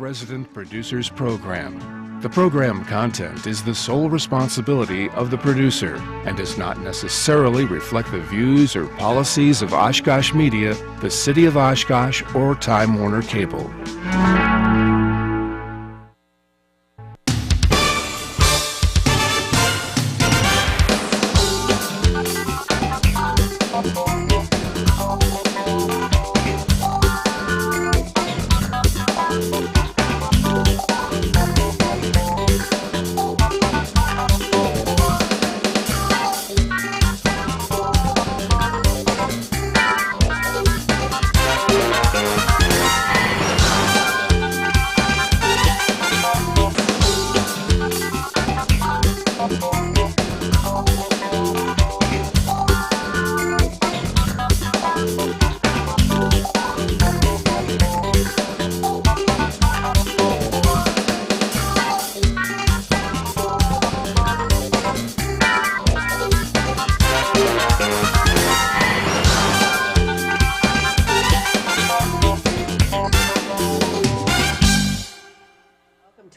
Resident Producers Program. The program content is the sole responsibility of the producer and does not necessarily reflect the views or policies of Oshkosh Media, the City of Oshkosh, or Time Warner Cable.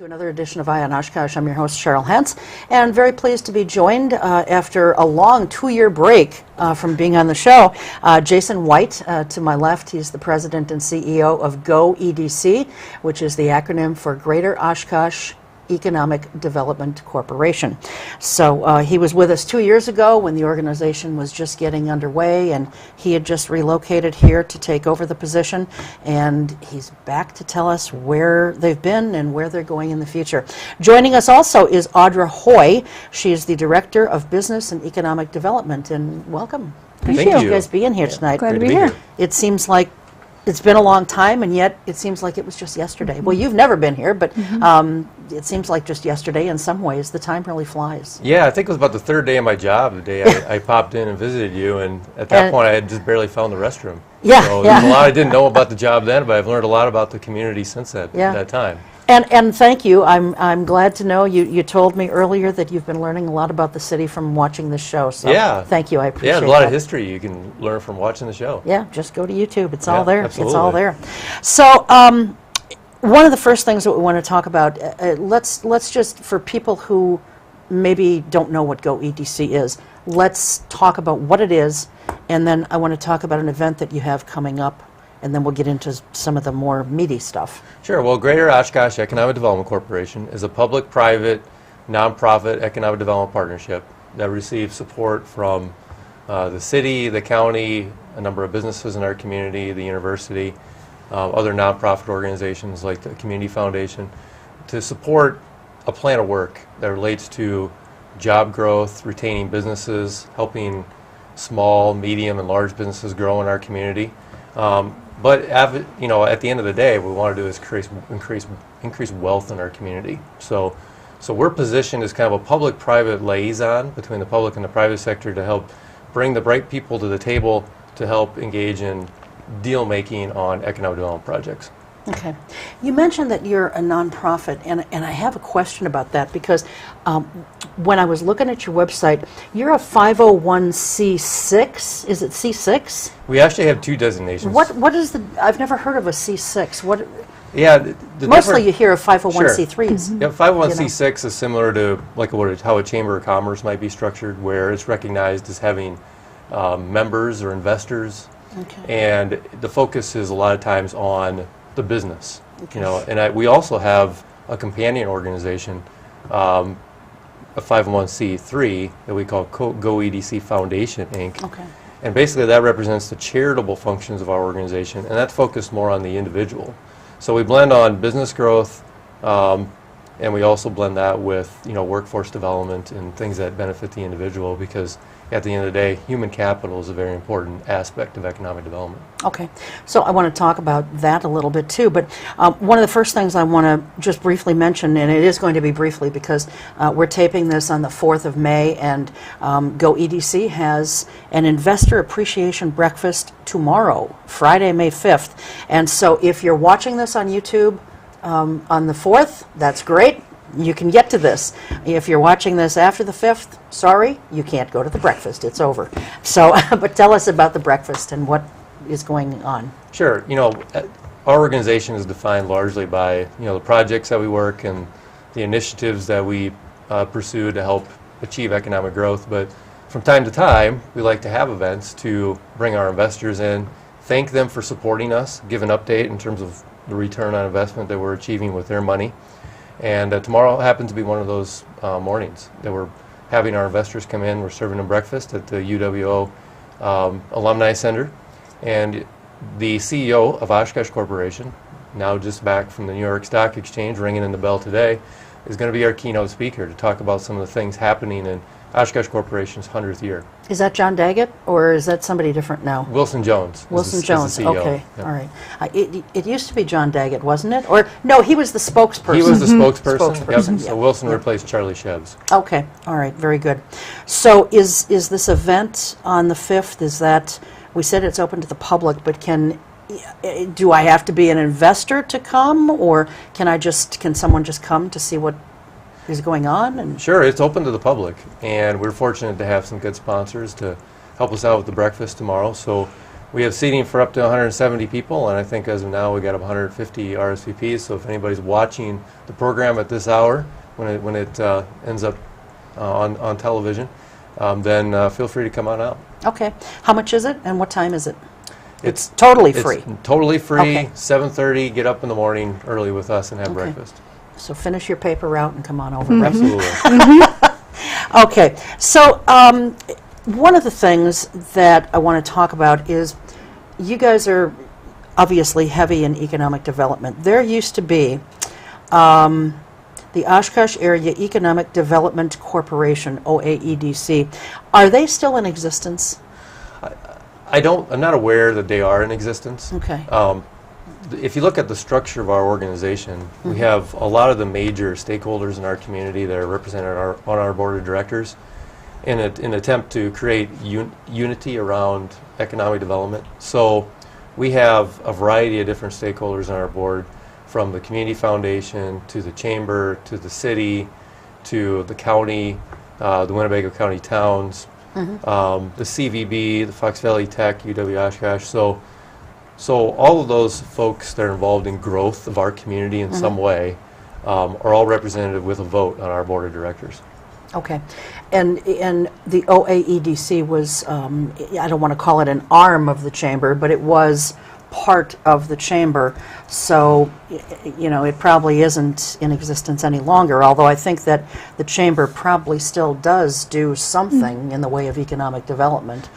Another edition of Eye on Oshkosh. I'm your host, Cheryl Hentz, and very pleased to be joined after a long 2-year break from being on the show. Jason White, to my left, he's the president and CEO of GO-EDC, which is the acronym for Greater Oshkosh Economic Development Corporation. So he was with us 2 years ago when the organization was just getting underway, and he had just relocated here to take over the position, and he's back to tell us where they've been and where they're going in the future. Joining us also is Audra Hoy. She is the Director of Business and Economic Development, and welcome. Appreciate you guys being here tonight. Glad to be here. It seems like it's been a long time, and yet it seems like it was just yesterday. Well, you've never been here, but it seems like just yesterday in some ways. The time really flies. Yeah, I think it was about the third day of my job, the day I popped in and visited you, and at that point I had just barely found the restroom. Yeah, so there's a lot I didn't know about the job then, but I've learned a lot about the community since that time. And thank you. I'm glad to know you told me earlier that you've been learning a lot about the city from watching this show. So yeah, thank you. I appreciate it. Yeah, there's a lot of history you can learn from watching the show. Yeah, just go to YouTube. It's all there. Absolutely. It's all there. So one of the first things that we want to talk about, let's just, for people who maybe don't know what GO-EDC is, let's talk about what it is, and then I want to talk about an event that you have coming up, and then we'll get into some of the more meaty stuff. Sure. Well, Greater Oshkosh Economic Development Corporation is a public-private, nonprofit economic development partnership that receives support from the city, the county, a number of businesses in our community, the university, other nonprofit organizations like the Community Foundation, to support a plan of work that relates to job growth, retaining businesses, helping small, medium, and large businesses grow in our community. But at the end of the day, what we want to do is increase wealth in our community. So we're positioned as kind of a public-private liaison between the public and the private sector to help bring the right people to the table to help engage in deal-making on economic development projects. Okay. You mentioned that you're a nonprofit, and I have a question about that because when I was looking at your website, you're a 501c6. Is it C6? We actually have two designations. What is the? I've never heard of a C6. What? Yeah. Mostly you hear of 501c3s. Sure. Yeah, 501c6 is similar to how a chamber of commerce might be structured, where it's recognized as having members or investors. Okay. And the focus is a lot of times on the business, and we also have a companion organization, a 501c3 that we call GO-EDC Foundation, Inc. Okay. And basically that represents the charitable functions of our organization, and that's focused more on the individual. So we blend on business growth, and we also blend that with workforce development and things that benefit the individual, because at the end of the day, human capital is a very important aspect of economic development. Okay, so I want to talk about that a little bit too, but one of the first things I want to just briefly mention, and it is going to be briefly because we're taping this on the 4th of May, and GO-EDC has an investor appreciation breakfast tomorrow, Friday, May 5th. And so if you're watching this on YouTube on the 4th, that's great. You can get to this. If you're watching this after the 5th, sorry, you can't go to the breakfast. It's over. So, but tell us about the breakfast and what is going on. Sure. our organization is defined largely by the projects that we work and the initiatives that we pursue to help achieve economic growth. But from time to time, we like to have events to bring our investors in, thank them for supporting us, give an update in terms of the return on investment that we're achieving with their money. And tomorrow happens to be one of those mornings that we're having our investors come in. We're serving them breakfast at the UWO Alumni Center. And the CEO of Oshkosh Corporation, now just back from the New York Stock Exchange, ringing in the bell today, is going to be our keynote speaker to talk about some of the things happening in Oshkosh Corporation's 100th year. Is that John Daggett, or is that somebody different now? Wilson Jones. Wilson is Jones, the CEO. okay, Yep. all right. It used to be John Daggett, wasn't it? Or, no, he was the spokesperson. He was the spokesperson. Spokesperson, Yep. yeah. So Wilson replaced Charlie Shebs. Okay, all right, very good. So is this event on the 5th, is that, we said it's open to the public, but do I have to be an investor to come, or can someone just come to see what is going on? And Sure, it's open to the public, and we're fortunate to have some good sponsors to help us out with the breakfast tomorrow. So we have seating for up to 170 people, and I think as of now we got 150 RSVPs. So if anybody's watching the program at this hour, when it ends up on television, then feel free to come on out. okay, how much is it, and what time is it? It's totally free. It's totally free. Okay. 7:30. Get up in the morning early with us and have Okay. breakfast. So finish your paper route and come on over, right? Absolutely. Okay, so one of the things that I want to talk about is you guys are obviously heavy in economic development. There used to be the Oshkosh Area Economic Development Corporation, OAEDC. Are they still in existence? I'm not aware that they are in existence. Okay. If you look at the structure of our organization, we have a lot of the major stakeholders in our community that are represented on our board of directors in an attempt to create unity around economic development. So we have a variety of different stakeholders on our board, from the community foundation to the chamber to the city to the county, the Winnebago County towns, the CVB, the Fox Valley Tech, UW Oshkosh. So all of those folks that are involved in growth of our community in some way are all represented with a vote on our board of directors. Okay. And the OAEDC was, I don't want to call it an arm of the chamber, but it was part of the chamber. So, it probably isn't in existence any longer, although I think that the chamber probably still does do something in the way of economic development.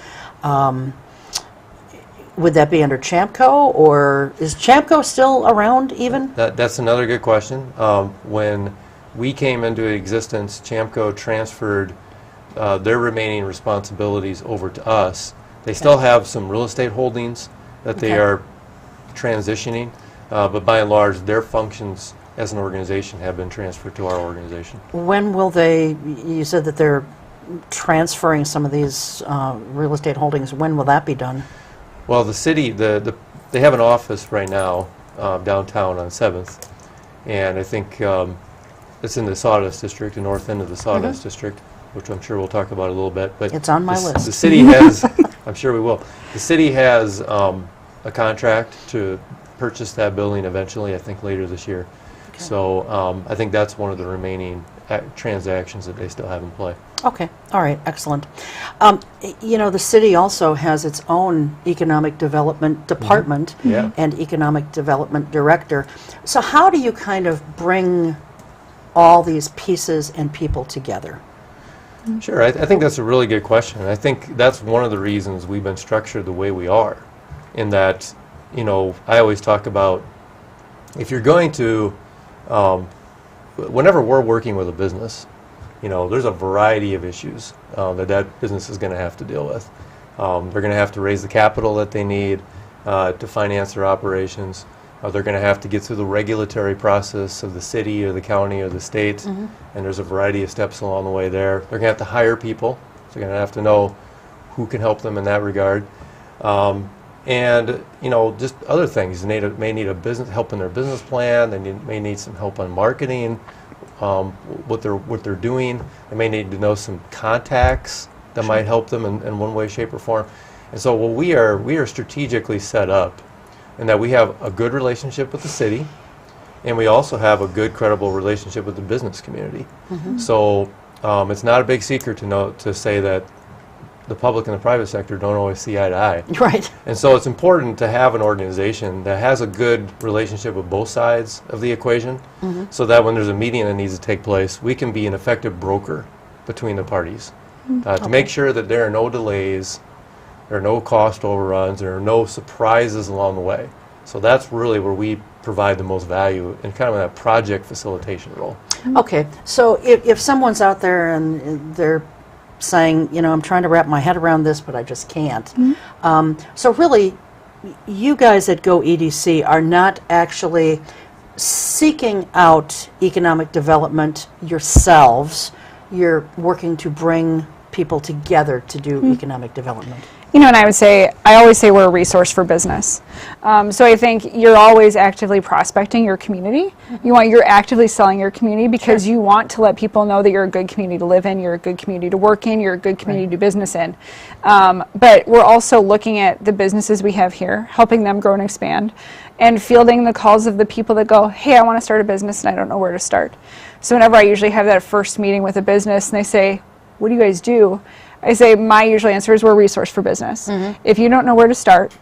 Would that be under Chamco, or is Chamco still around even? That's another good question. When we came into existence, Chamco transferred their remaining responsibilities over to us. They still have some real estate holdings that they are transitioning, but by and large, their functions as an organization have been transferred to our organization. When will you said that they're transferring some of these real estate holdings. When will that be done? Well, the city, they have an office right now downtown on 7th, and I think it's in the Sawdust District, the north end of the Sawdust District, which I'm sure we'll talk about a little bit. But it's on my list. The city has, I'm sure we will. The city has a contract to purchase that building eventually, I think later this year. Okay. So I think that's one of the remaining transactions that they still have in play. Okay, all right, excellent. The city also has its own economic development department and economic development director. So how do you kind of bring all these pieces and people together? Sure, I think that's a really good question. I think that's one of the reasons we've been structured the way we are, in that, I always talk about, if you're going to, whenever we're working with a business, there's a variety of issues that business is going to have to deal with. They're going to have to raise the capital that they need to finance their operations. They're going to have to get through the regulatory process of the city or the county or the state, and there's a variety of steps along the way there. They're going to have to hire people, so they're going to have to know who can help them in that regard. And just other things. They may need help in their business plan. They may need some help on marketing, what they're doing. They may need to know some contacts that might help them in one way, shape, or form. And so, we are strategically set up and that we have a good relationship with the city, and we also have a good, credible relationship with the business community. So it's not a big secret to say that the public and the private sector don't always see eye to eye. Right. And so it's important to have an organization that has a good relationship with both sides of the equation, so that when there's a meeting that needs to take place, we can be an effective broker between the parties to make sure that there are no delays, there are no cost overruns, there are no surprises along the way. So that's really where we provide the most value in kind of that project facilitation role. Okay, so if someone's out there and they're saying, you know, I'm trying to wrap my head around this, but I just can't. So really, you guys at GO-EDC are not actually seeking out economic development yourselves. You're working to bring people together to do economic development. You know, and I always say we're a resource for business. So I think you're always actively prospecting your community. You're actively selling your community because you want to let people know that you're a good community to live in, you're a good community to work in, you're a good community to do business in. But we're also looking at the businesses we have here, helping them grow and expand, and fielding the calls of the people that go, hey, I want to start a business and I don't know where to start. So whenever I usually have that first meeting with a business and they say, what do you guys do? I say my usual answer is we're a resource for business. If you don't know where to start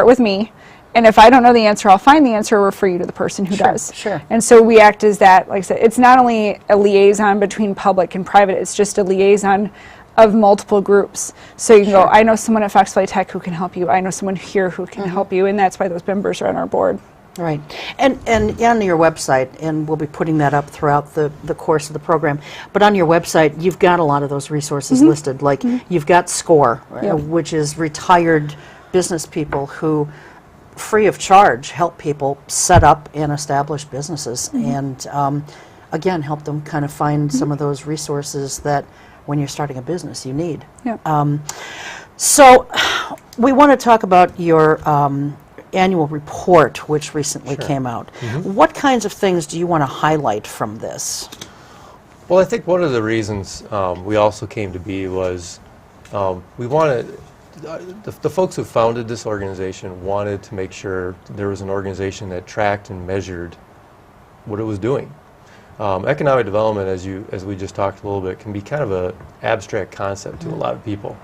with me. And if I don't know the answer, I'll find the answer or refer you to the person who does. Sure. And so we act as that, like I said, it's not only a liaison between public and private, it's just a liaison of multiple groups. So you can go, I know someone at Fox Valley Tech who can help you. I know someone here who can help you. And that's why those members are on our board. Right. And on your website, and we'll be putting that up throughout the course of the program, but on your website, you've got a lot of those resources listed. Like you've got SCORE, which is retired business people who, free of charge, help people set up and establish businesses. And again, help them kind of find some of those resources that when you're starting a business you need. So we want to talk about your annual report, which recently came out. What kinds of things do you want to highlight from this? Well, I think one of the reasons we also came to be was we wanted, the folks who founded this organization wanted to make sure there was an organization that tracked and measured what it was doing. Economic development, as we just talked a little bit, can be kind of an abstract concept to a lot of people.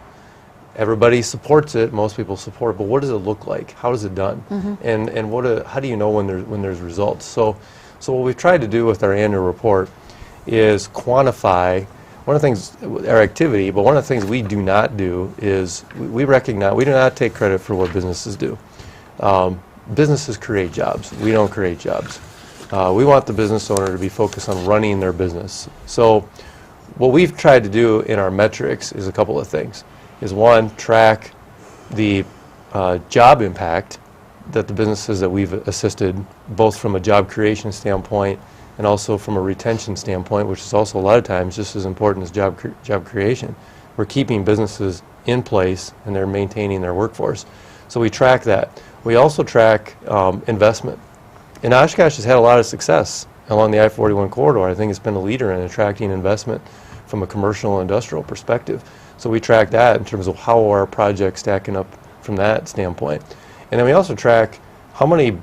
Everybody supports it, most people support it, but what does it look like? How is it done? And how do you know when there's results? So what we've tried to do with our annual report is quantify one of the things, our activity, but one of the things we do not do is we recognize, we do not take credit for what businesses do. Businesses create jobs. We don't create jobs. We want the business owner to be focused on running their business. So what we've tried to do in our metrics is a couple of things. Is one, track the job impact that the businesses that we've assisted, both from a job creation standpoint and also from a retention standpoint, which is also a lot of times just as important as job creation. We're keeping businesses in place and they're maintaining their workforce. So we track that. We also track investment. And Oshkosh has had a lot of success along the I-41 corridor. I think it's been a leader in attracting investment from a commercial and industrial perspective. So we track that in terms of how our projects stacking up from that standpoint. And then we also track how many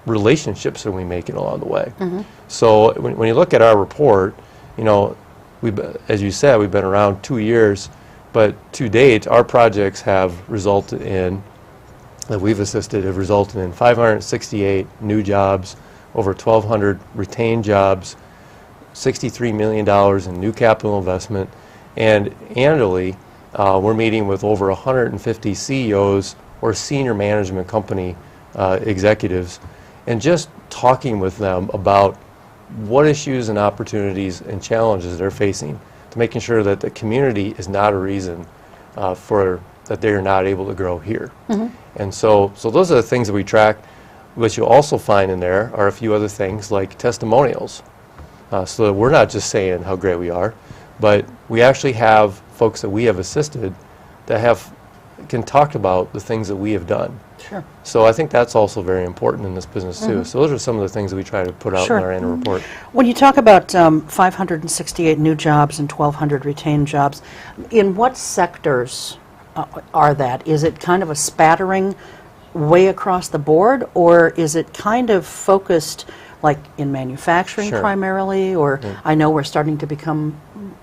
relationships are we making along the way. So when you look at our report, you know, as you said, we've been around 2 years, but to date, our projects have resulted in, that we've assisted, have resulted in 568 new jobs, over 1,200 retained jobs, $63 million in new capital investment, and annually, we're meeting with over 150 CEOs or senior management company executives and just talking with them about what issues and opportunities and challenges they're facing, to making sure that the community is not a reason for that they're not able to grow here. And so those are the things that we track. What you'll also find in there are a few other things like testimonials, so that we're not just saying how great we are, but we actually have folks that we have assisted that can talk about the things that we have done. Sure. So I think that's also very important in this business too. So those are some of the things that we try to put out in our annual report. When you talk about 568 new jobs and 1,200 retained jobs, in what sectors are that? Is it kind of a spattering way across the board, or is it kind of focused like in manufacturing Sure. primarily? Or I know we're starting to become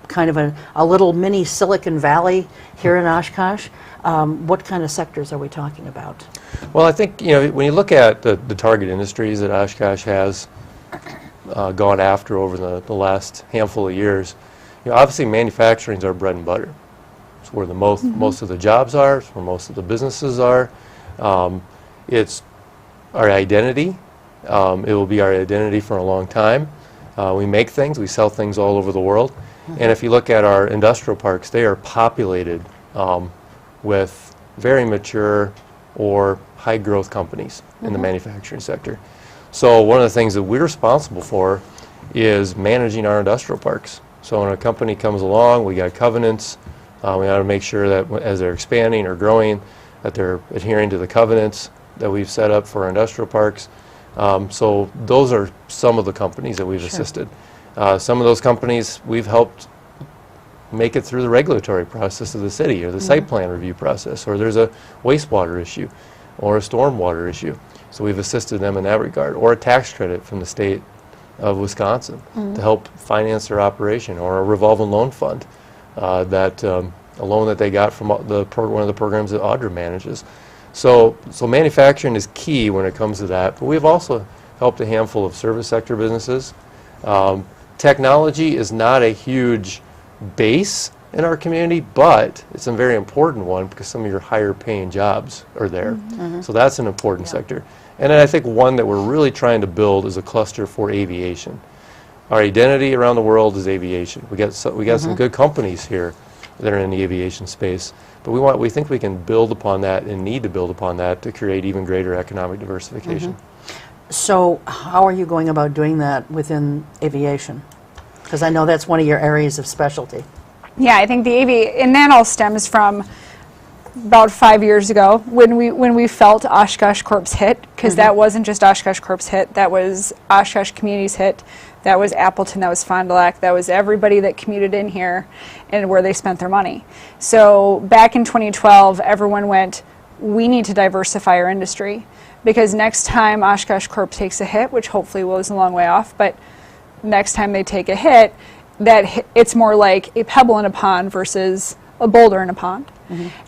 kind of a little mini Silicon Valley here in Oshkosh. What kind of sectors are we talking about? Well, I think, you know, when you look at the target industries that Oshkosh has gone after over the last handful of years, you know, obviously manufacturing is our bread and butter. It's where the most of the jobs are, it's where most of the businesses are. It's our identity. It will be our identity for a long time. We make things, we sell things all over the world. And if you look at our industrial parks, they are populated with very mature or high growth companies in the manufacturing sector. So one of the things that we're responsible for is managing our industrial parks. So when a company comes along, we got covenants. We got to make sure that as they're expanding or growing, that they're adhering to the covenants that we've set up for our industrial parks. So those are some of the companies that we've assisted. Some of those companies we've helped make it through the regulatory process of the city, or the site plan review process, or there's a wastewater issue or a stormwater issue. So we've assisted them in that regard, or a tax credit from the state of Wisconsin to help finance their operation, or a revolving loan fund, a loan that they got from one of the programs that Audra manages. So manufacturing is key when it comes to that, but we've also helped a handful of service sector businesses. Technology is not a huge base in our community, but it's a very important one because some of your higher paying jobs are there. So that's an important sector. And then I think one that we're really trying to build is a cluster for aviation. Our identity around the world is aviation. We got some good companies here that are in the aviation space, but we think we can build upon that and need to build upon that to create even greater economic diversification. So how are you going about doing that within aviation? Because I know that's one of your areas of specialty. Yeah, I think and that all stems from about 5 years ago when we felt Oshkosh Corp's hit, because that wasn't just Oshkosh Corp's hit, that was Oshkosh Community's hit, that was Appleton, that was Fond du Lac, that was everybody that commuted in here and where they spent their money. So back in 2012, everyone went, we need to diversify our industry, because next time Oshkosh Corp takes a hit, which hopefully is a long way off, but next time they take a hit, it's more like a pebble in a pond versus a boulder in a pond.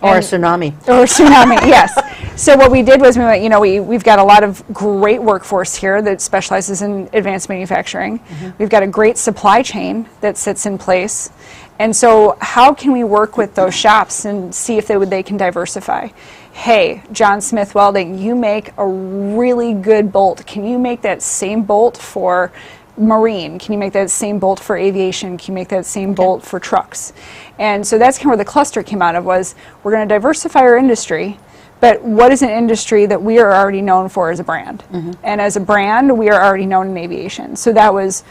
Or a tsunami. Or a tsunami, yes. So what we did was we went, we've got a lot of great workforce here that specializes in advanced manufacturing. We've got a great supply chain that sits in place. And so how can we work with those shops and see if they can diversify? Hey, John Smith Welding, you make a really good bolt. Can you make that same bolt for marine? Can you make that same bolt for aviation? Can you make that same bolt for trucks? And so that's kind of where the cluster came out of, was we're going to diversify our industry, but what is an industry that we are already known for as a brand? And as a brand, we are already known in aviation. So that was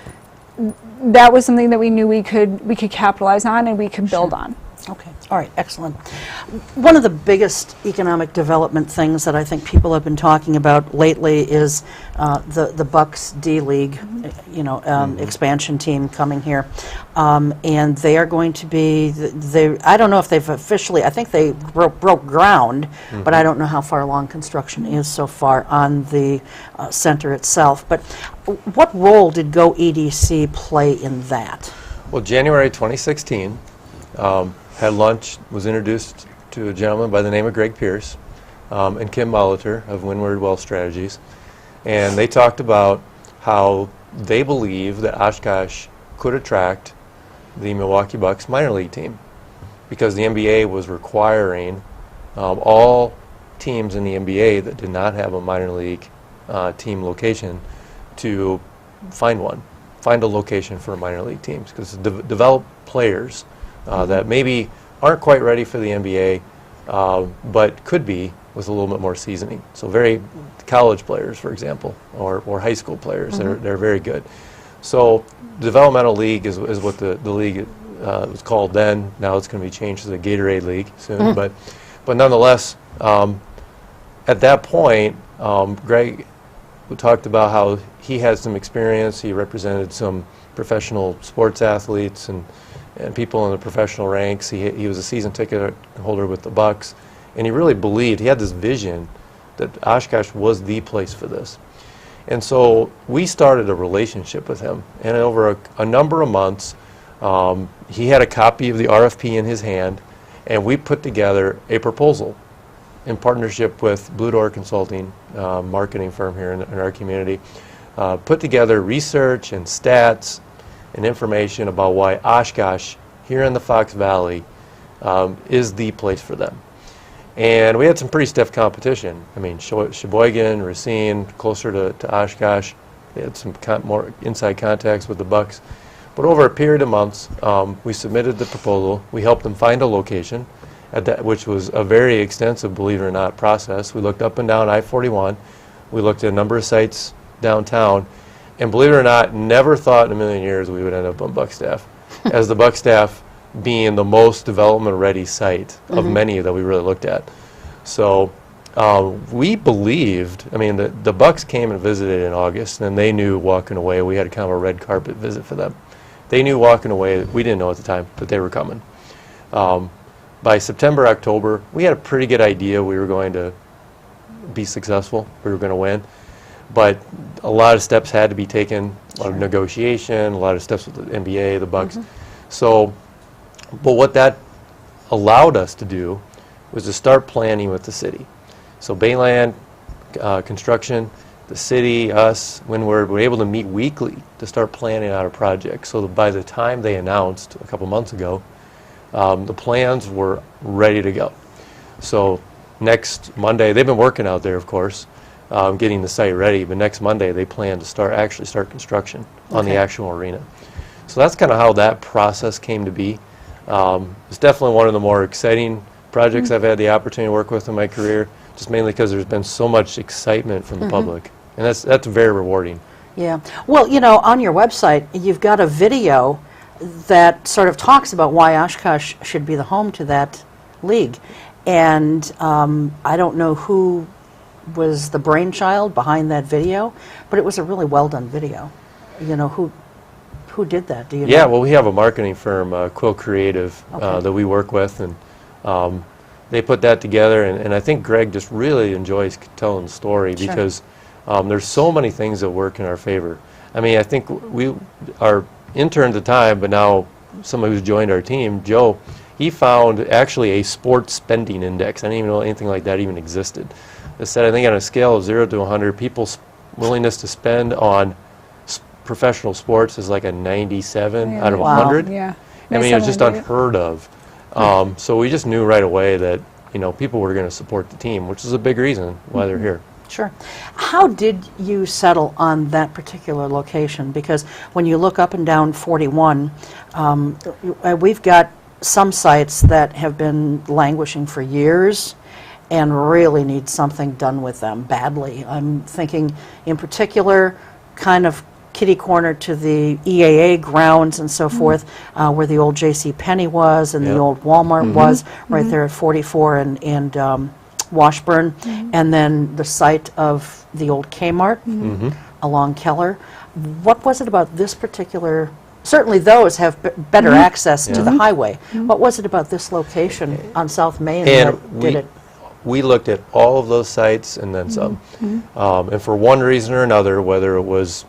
something that we knew we could capitalize on and we could build on. Okay. All right. Excellent. One of the biggest economic development things that I think people have been talking about lately is the Bucks D League, expansion team coming here, and they are going to be. I don't know if they've officially. I think they broke ground, but I don't know how far along construction is so far on the center itself. But what role did GO-EDC play in that? Well, January 2016. Had lunch, was introduced to a gentleman by the name of Greg Pierce and Kim Molitor of Windward Wealth Strategies. And they talked about how they believe that Oshkosh could attract the Milwaukee Bucks minor league team, because the NBA was requiring all teams in the NBA that did not have a minor league team location to find a location for minor league teams, because develop players that maybe aren't quite ready for the NBA, but could be with a little bit more seasoning. So very college players, for example, or high school players, they're very good. So developmental league is what the league was called then. Now it's going to be changed to the Gatorade League soon. But nonetheless, at that point, Greg talked about how he had some experience. He represented some professional sports athletes and people in the professional ranks. He was a season ticket holder with the Bucks, and he really believed, he had this vision that Oshkosh was the place for this. And so we started a relationship with him, and over a number of months, he had a copy of the RFP in his hand, and we put together a proposal in partnership with Blue Door Consulting, marketing firm here in our community, put together research and stats and information about why Oshkosh here in the Fox Valley is the place for them. And we had some pretty stiff competition. I mean, Sheboygan, Racine, closer to Oshkosh. They had some more inside contacts with the Bucks. But over a period of months, we submitted the proposal. We helped them find a location, which was a very extensive, believe it or not, process. We looked up and down I-41. We looked at a number of sites downtown. And believe it or not, never thought in a million years we would end up on Buckstaff, as the Buckstaff being the most development-ready site of many that we really looked at. So we believed, I mean, the Bucks came and visited in August, and they knew walking away, we had kind of a red carpet visit for them. They knew walking away, we didn't know at the time, that they were coming. By September, October, we had a pretty good idea we were going to be successful, we were going to win. But a lot of steps had to be taken, a lot of negotiation, a lot of steps with the NBA, the Bucks. So, but what that allowed us to do was to start planning with the city. So Bayland, construction, the city, us, when we're able to meet weekly to start planning out a project. So that by the time they announced a couple months ago, the plans were ready to go. So next Monday, they've been working out there, of course, getting the site ready, but next Monday they plan to actually start construction on the actual arena. So that's kind of how that process came to be. It's definitely one of the more exciting projects I've had the opportunity to work with in my career, just mainly because there's been so much excitement from the public, and that's very rewarding. Yeah. Well, you know, on your website, you've got a video that sort of talks about why Oshkosh should be the home to that league. And I don't know who was the brainchild behind that video, but it was a really well done video. You know, who did that? Do you know? Yeah, well, we have a marketing firm, Quill Creative, that we work with, and they put that together, and I think Greg just really enjoys telling the story because there's so many things that work in our favor. I mean, I think our intern at the time, but now somebody who's joined our team, Joe, he found actually a sports spending index. I didn't even know anything like that even existed. It said, I think on a scale of 0 to 100, people's willingness to spend on professional sports is like a 97 out of 100. Yeah. I mean, it was just unheard of. So we just knew right away that, you know, people were going to support the team, which is a big reason why they're here. Sure. How did you settle on that particular location? Because when you look up and down 41, we've got some sites that have been languishing for years and really need something done with them badly. I'm thinking in particular kind of kitty corner to the EAA grounds and so forth, where the old J.C. Penney was and the old Walmart was, right there at 44 and Washburn, and then the site of the old Kmart along Keller. What was it about this particular? Certainly those have better access to the highway. What was it about this location on South Main that did it? We looked at all of those sites and then some. And for one reason or another, whether it was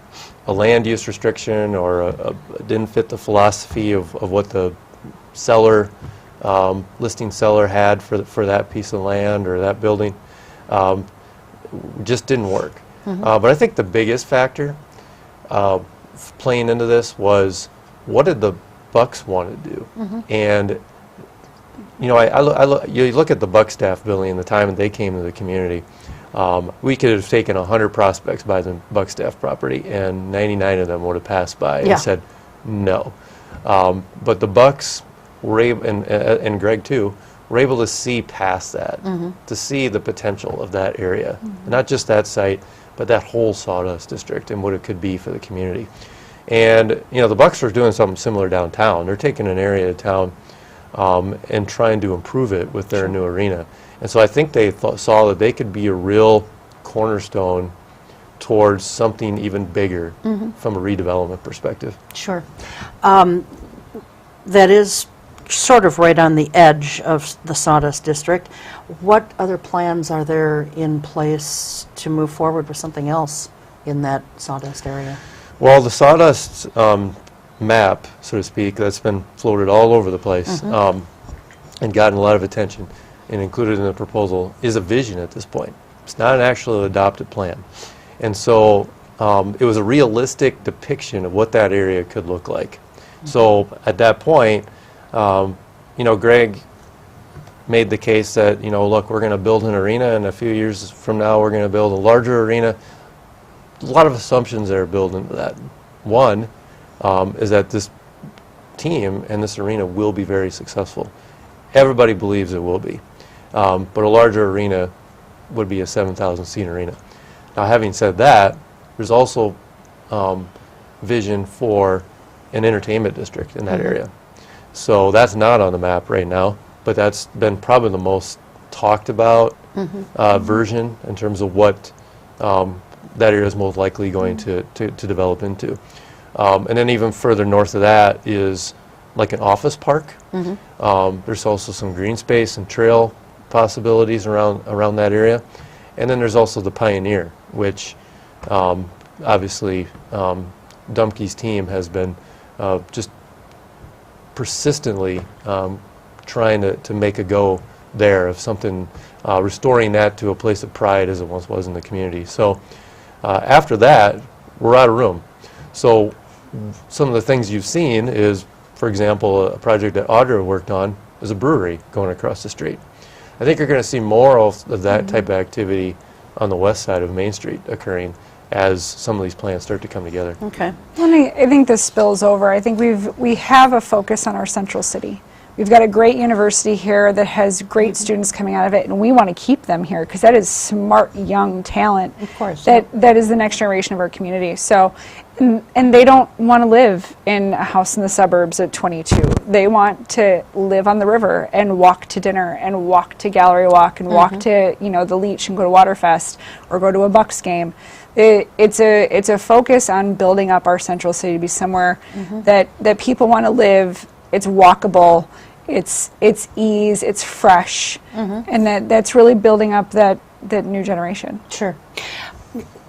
a land use restriction or didn't fit the philosophy of what the seller, listing seller had for that piece of land or that building, just didn't work. But I think the biggest factor playing into this was, what did the Bucks want to do? And you know, you look at the Buckstaff building and the time that they came to the community. We could have taken 100 prospects by the Buckstaff property, and 99 of them would have passed by and said no. But the Bucks were able, and Greg too, were able to see past that, to see the potential of that area, not just that site, but that whole sawdust district and what it could be for the community. And you know, the Bucks are doing something similar downtown. They're taking an area of town and trying to improve it with their new arena. And so I think they saw that they could be a real cornerstone towards something even bigger from a redevelopment perspective. Sure. That is sort of right on the edge of the Sawdust District. What other plans are there in place to move forward with something else in that Sawdust area? Well, the Sawdust map, so to speak, that's been floated all over the place and gotten a lot of attention and included in the proposal is a vision at this point. It's not an actual adopted plan. And so it was a realistic depiction of what that area could look like. So at that point, you know, Greg made the case that, you know, look, we're going to build an arena, and a few years from now we're going to build a larger arena. A lot of assumptions that are built into that. One is that this team and this arena will be very successful. Everybody believes it will be. But a larger arena would be a 7,000-seat arena. Now, having said that, there's also vision for an entertainment district in that area. So that's not on the map right now, but that's been probably the most talked about version in terms of what that area is most likely going to develop into. And then even further north of that is like an office park. There's also some green space and trail possibilities around that area. And then there's also the Pioneer, which obviously Dumke's team has been just persistently trying to make a go there of something, restoring that to a place of pride as it once was in the community. So after that, we're out of room. So some of the things you've seen is, for example, a project that Audra worked on is a brewery going across the street. I think you're going to see more of that type of activity on the west side of Main Street occurring as some of these plans start to come together. Okay. Well, I think this spills over. I think we have a focus on our central city. We've got a great university here that has great students coming out of it, and we want to keep them here because that is smart, young talent. Of course. That is the next generation of our community. So, and they don't want to live in a house in the suburbs at 22. They want to live on the river and walk to dinner and walk to Gallery Walk and walk to, you know, the Leech and go to Waterfest or go to a Bucks game. It's a focus on building up our central city to be somewhere that people want to live. It's walkable, it's ease, it's fresh, and that's really building up that new generation. Sure.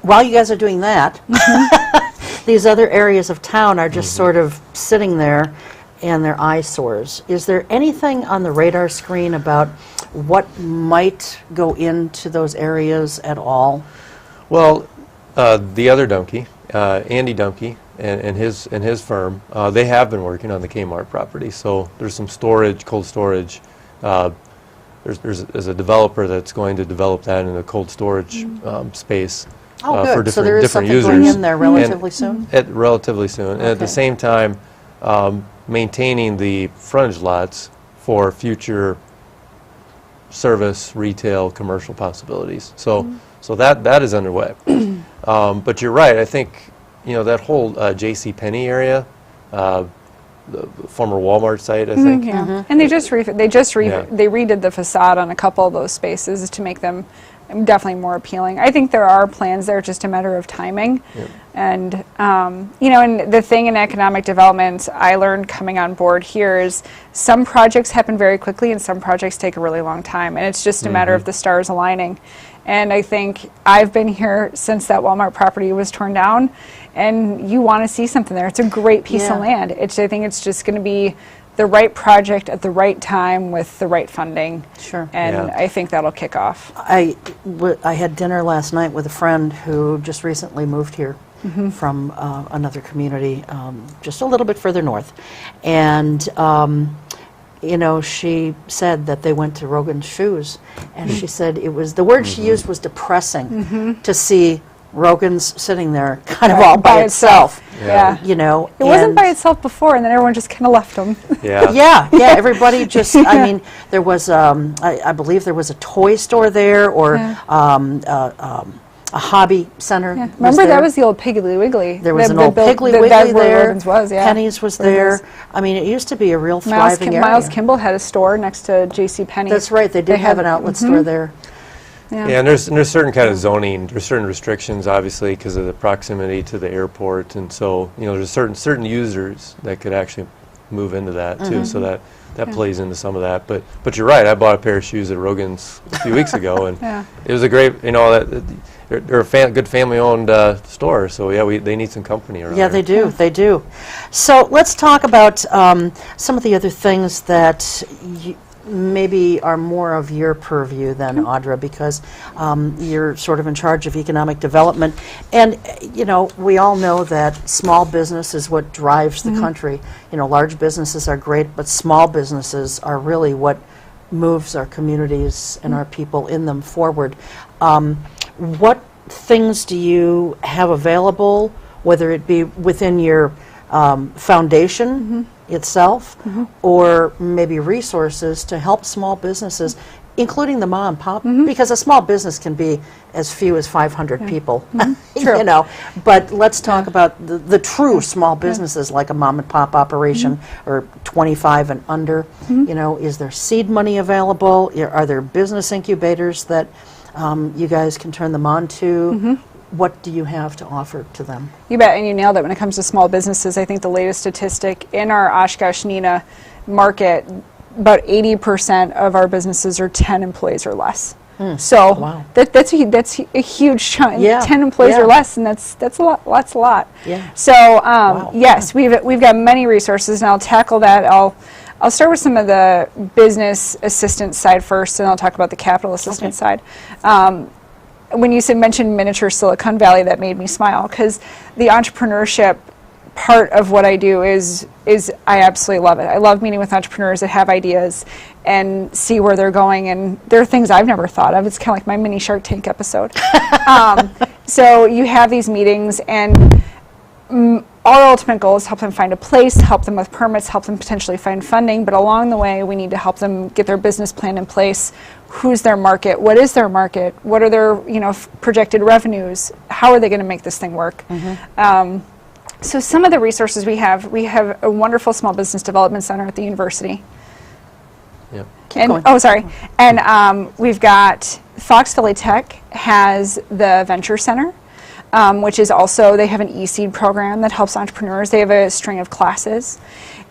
While you guys are doing that, these other areas of town are just sort of sitting there and they're eyesores. Is there anything on the radar screen about what might go into those areas at all? Well, the other Dumke, Andy Dumke, and his firm, they have been working on the Kmart property. So there's some storage, cold storage. There's a developer that's going to develop that in a cold storage space for so there is different something users. going in there relatively soon? Relatively soon. And at the same time, maintaining the frontage lots for future service, retail, commercial possibilities. So that is underway. But you're right. I think, you know, that whole J.C. Penney area, the former Walmart site, I think. And they redid the facade on a couple of those spaces to make them definitely more appealing. I think there are plans there, just a matter of timing. And you know, and the thing in economic development I learned coming on board here is some projects happen very quickly and some projects take a really long time, and it's just a matter of the stars aligning. And I think I've been here since that Walmart property was torn down, and you want to see something there. It's a great piece of land. I think it's just going to be the right project at the right time with the right funding. Sure. And I think that'll kick off. I had dinner last night with a friend who just recently moved here from another community just a little bit further north. And you know, she said that they went to Rogan's Shoes, and she said it was, the word she used was depressing to see Rogan's sitting there kind of all by itself. You know. It wasn't by itself before, and then everyone just kind of left them. Everybody just, I mean, there was, I believe there was a toy store there, or a hobby center. Remember, that was the old Piggly Wiggly. There was an old Piggly Wiggly that's there. Where Rogan's was, Penny's was there. I mean, it used to be a real thriving area. Miles Kimball had a store next to J.C. Penney. That's right. They did have an outlet store there. And there's certain kind of zoning, there's certain restrictions, obviously, because of the proximity to the airport, and so, you know, there's certain users that could actually move into that too. So that plays into some of that. But you're right. I bought a pair of shoes at Rogan's a few weeks ago, and it was a great, they're a good family-owned store. So yeah, they need some company around. Yeah, there. they do. They do. So let's talk about some of the other things that maybe are more of your purview than Audra, because you're sort of in charge of economic development. And, we all know that small business is what drives the country. Large businesses are great, but small businesses are really what moves our communities and our people in them forward. What things do you have available, whether it be within your foundation itself, or maybe resources to help small businesses, including the mom and pop, because a small business can be as few as 500 people, but let's talk about the true small businesses, like a mom and pop operation, or 25 and under. Is there seed money available? Are there business incubators that you guys can turn them on to? What do you have to offer to them? You bet, and you nailed it when it comes to small businesses. I think the latest statistic in our Oshkosh-Neenah market, about 80% of our businesses are 10 employees or less. So wow. that's a huge chunk. Yeah. 10 employees or less, and that's a lot. That's a lot. Yeah. So yes, we've got many resources, and I'll tackle that. I'll start with some of the business assistance side first, and I'll talk about the capital assistance side. When you mentioned miniature Silicon Valley, that made me smile, because the entrepreneurship part of what I do is I absolutely love it. I love meeting with entrepreneurs that have ideas and see where they're going, and there are things I've never thought of. It's kind of like my mini Shark Tank episode. So you have these meetings, and our ultimate goal is to help them find a place, help them with permits, help them potentially find funding, but along the way we need to help them get their business plan in place. Who's their market? What is their market? What are their projected revenues? How are they going to make this thing work? So some of the resources we have a wonderful small business development center at the university. Yep. And we've got Fox Valley Tech has the Venture Center, which is also, they have an e-seed program that helps entrepreneurs. They have a string of classes.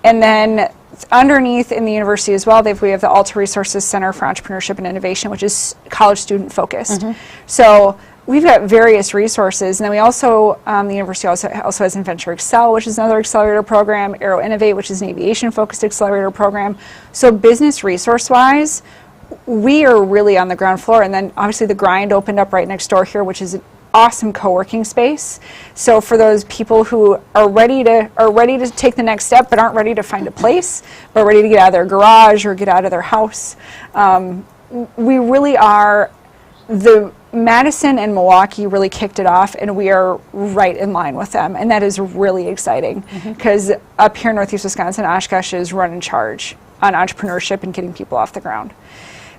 And then underneath in the university as well, we have the Alta Resources Center for Entrepreneurship and Innovation, which is college student focused. So we've got various resources, and then we also, the university also has Venture Excel, which is another accelerator program, Aero Innovate, which is an aviation-focused accelerator program. So business resource-wise, we are really on the ground floor, and then obviously the Grind opened up right next door here, which is an awesome co-working space. So for those people who are ready to take the next step but aren't ready to find a place, but ready to get out of their garage or get out of their house, we really are, the Madison and Milwaukee really kicked it off, and we are right in line with them, and that is really exciting, because up here in Northeast Wisconsin, Oshkosh is running charge on entrepreneurship and getting people off the ground.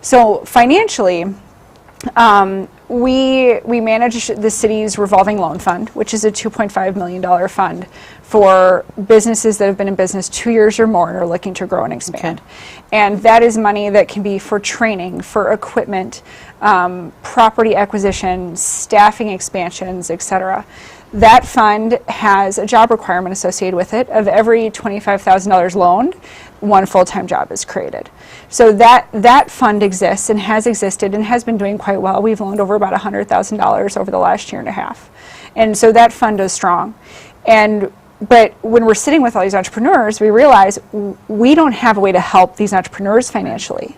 So financially, we manage the city's revolving loan fund, which is a $2.5 million fund for businesses that have been in business 2 years or more and are looking to grow and expand. And that is money that can be for training, for equipment, property acquisition, staffing expansions, etc. That fund has a job requirement associated with it. Of every $25,000 loaned, one full-time job is created. So that fund exists and has existed and has been doing quite well. We've loaned over about $100,000 over the last year and a half. And so that fund is strong. But when we're sitting with all these entrepreneurs, we realize we don't have a way to help these entrepreneurs financially.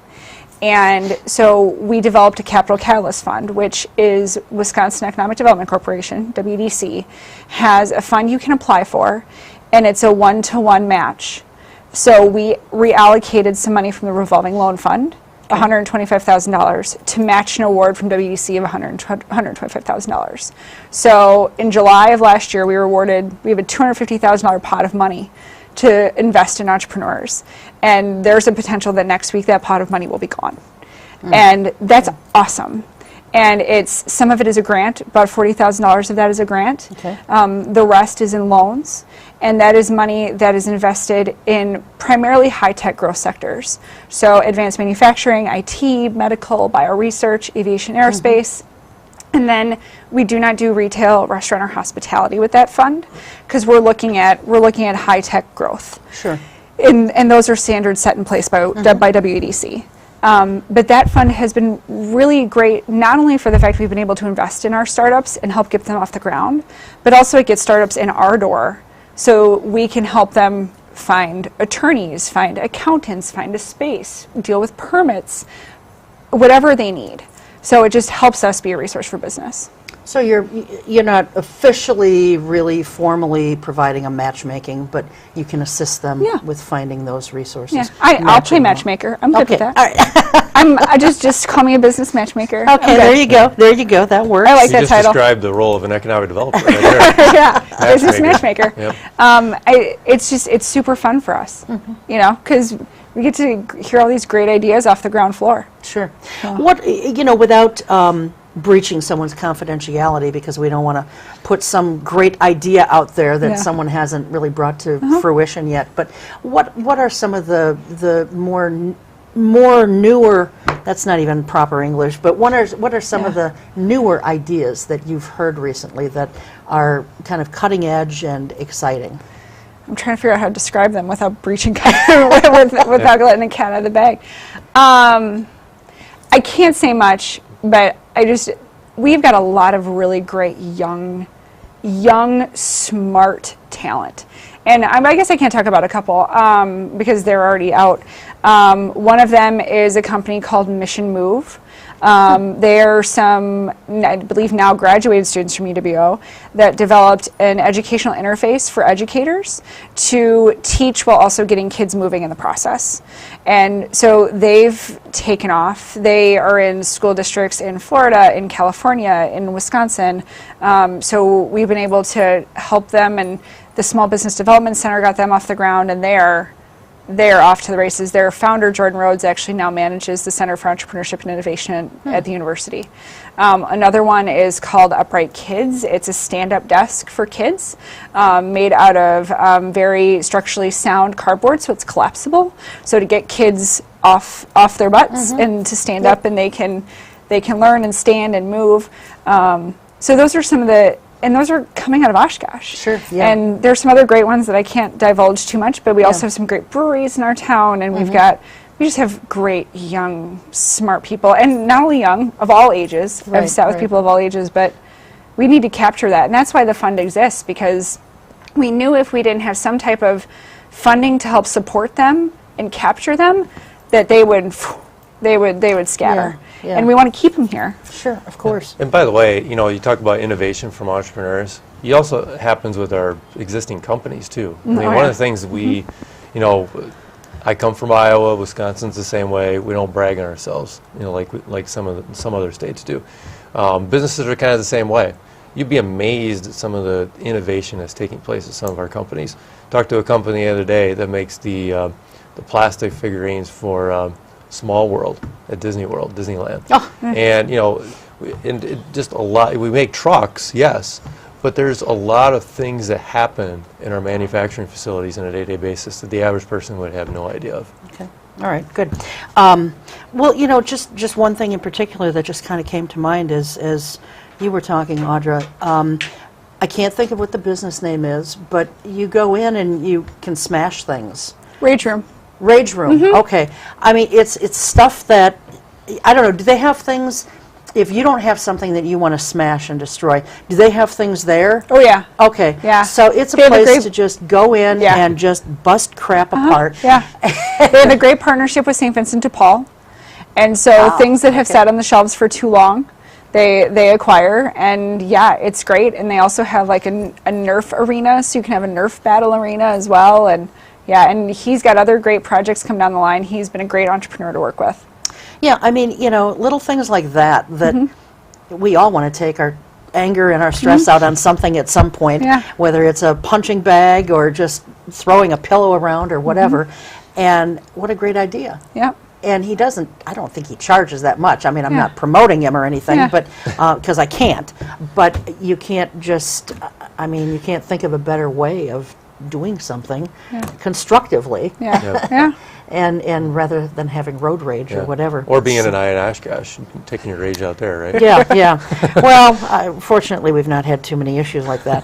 And so we developed a Capital Catalyst Fund, which is Wisconsin Economic Development Corporation, WEDC, has a fund you can apply for, and it's a one-to-one match. So we reallocated some money from the Revolving Loan Fund, $125,000, to match an award from WEDC of $125,000. So in July of last year, we have a $250,000 pot of money to invest in entrepreneurs. And there's a potential that next week that pot of money will be gone. And that's awesome. And some of it is a grant, about $40,000 of that is a grant. The rest is in loans. And that is money that is invested in primarily high-tech growth sectors. So advanced manufacturing, IT, medical, bioresearch, aviation, aerospace. And then we do not do retail, restaurant, or hospitality with that fund, because we're looking at high-tech growth. Sure. and those are standards set in place by WEDC. But that fund has been really great, not only for the fact we've been able to invest in our startups and help get them off the ground, but also it gets startups in our door so we can help them find attorneys, find accountants, find a space, deal with permits, whatever they need. So it just helps us be a resource for business. So you're not officially, really formally providing a matchmaking, but you can assist them with finding those resources. Yeah, I'll play matchmaker. I'm good with that. All right. I just call me a business matchmaker. Okay, there you go. There you go. That works. I like You that just title. described the role of an economic developer right there. Yeah, business matchmaker. Yep. It's super fun for us, you know, because we get to hear all these great ideas off the ground floor. Sure. What, without breaching someone's confidentiality, because we don't want to put some great idea out there that someone hasn't really brought to fruition yet, but what are some of the more newer, that's not even proper English, but what are some of the newer ideas that you've heard recently that are kind of cutting edge and exciting? I'm trying to figure out how to describe them without breaching, without letting the cat out of the bag. I can't say much, but we've got a lot of really great young, smart talent. And I guess I can't talk about a couple because they're already out. One of them is a company called Mission Move. They're some, I believe now graduated students from UWO that developed an educational interface for educators to teach while also getting kids moving in the process. And so they've taken off. They are in school districts in Florida, in California, in Wisconsin. So we've been able to help them, and the Small Business Development Center got them off the ground, and they're off to the races. Their founder, Jordan Rhodes, actually now manages the Center for Entrepreneurship and Innovation at the university. Another one is called Upright Kids. It's a stand-up desk for kids made out of very structurally sound cardboard, so it's collapsible. So to get kids off their butts and to stand up, and they can learn and stand and move. So those are some of the. And those are coming out of Oshkosh. Sure, yeah. And there's some other great ones that I can't divulge too much, but we also have some great breweries in our town, and we just have great, young, smart people. And not only young, of all ages. I've sat with people of all ages, but we need to capture that. And that's why the fund exists, because we knew if we didn't have some type of funding to help support them and capture them, that they would scatter. Yeah. And we want to keep them here. Sure, of course. And by the way, you talk about innovation from entrepreneurs. It also happens with our existing companies too. I mean, one of the things we, I come from Iowa, Wisconsin's the same way. We don't brag on ourselves, like some other states do. Businesses are kind of the same way. You'd be amazed at some of the innovation that's taking place at some of our companies. Talked to a company the other day that makes the plastic figurines for Small World at Disney World, Disneyland. And just a lot. We make trucks, yes, but there's a lot of things that happen in our manufacturing facilities on a day-to-day basis that the average person would have no idea of. Okay. All right, good. Well, just one thing in particular that just kind of came to mind as you were talking, Audra. I can't think of what the business name is, but you go in and you can smash things. Rage Room. Rage Room, okay. I mean, it's stuff that, I don't know, do they have things, if you don't have something that you want to smash and destroy, do they have things there? Oh, yeah. Okay. Yeah. So it's a place to just go in and just bust crap apart. Yeah. They have a great partnership with St. Vincent de Paul. And so things that have sat on the shelves for too long, they acquire, and it's great. And they also have like a Nerf arena, so you can have a Nerf battle arena as well. And and he's got other great projects come down the line. He's been a great entrepreneur to work with. Yeah, I mean, little things like that we all want to take our anger and our stress out on something at some point, whether it's a punching bag or just throwing a pillow around or whatever. And what a great idea. Yeah. And he doesn't, I don't think he charges that much. I mean, I'm not promoting him or anything, but because I can't. But you can't just, you can't think of a better way of doing something constructively. And rather than having road rage or whatever. Or being an eye in Oshkosh, taking your rage out there, right? Yeah. Well, fortunately, we've not had too many issues like that.